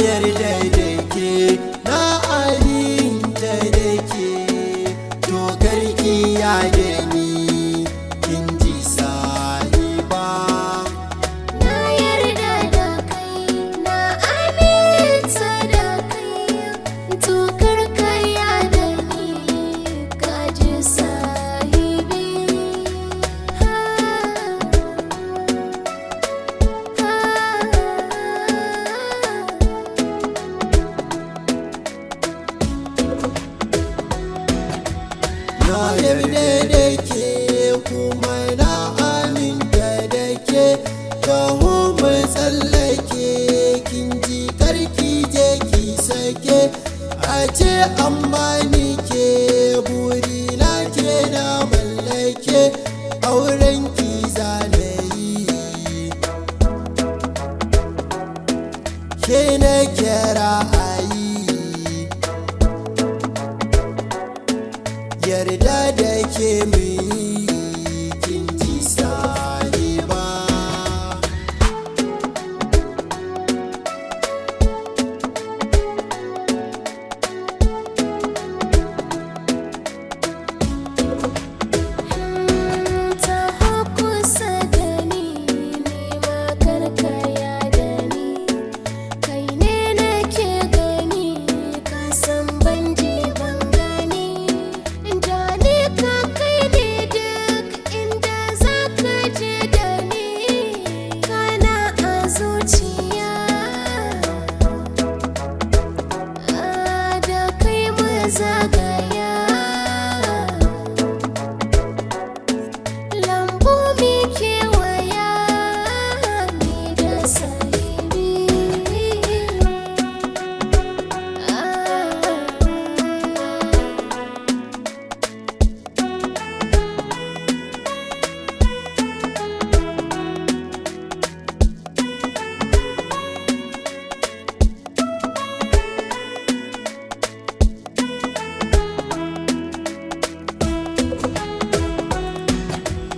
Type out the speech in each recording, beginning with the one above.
yarda da ke, na aminta da ke, to karki ya da ni kin ji sahiba. Na yarda da kai, na aminta da kai, to karka yarda ni ka ji sahibi. Na yarda da ke kuma na aminta da ke, taho mu tsallake kin ji karki je ki sake, a ce amma ni ke buri na ke na mallake, auren ki zanayi ke na kira ayi, yarda da ke mai kin ji sahiba. Taho kusa da ni, nima karka yarda ni, kai ne nake gani, ka san ban je ban gani, da ni ka kai ni duk inda za ka je da ni, kana a zuciya, da kai mu zagaya, lambu mi kewaya ni da sahibi.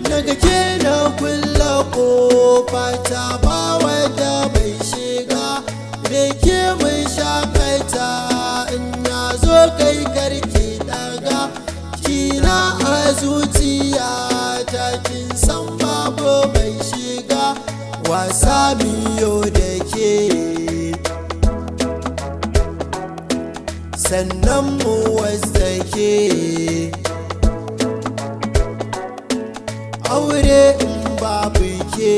Daga ke na kulla kofa ta ba wadda mai shiga, da ke mai shakaita in na zo kai karki daga, kina a zuciya ta kin san babu mai shiga, wasa biyo da ke sannan mu wasake, aure in babu ke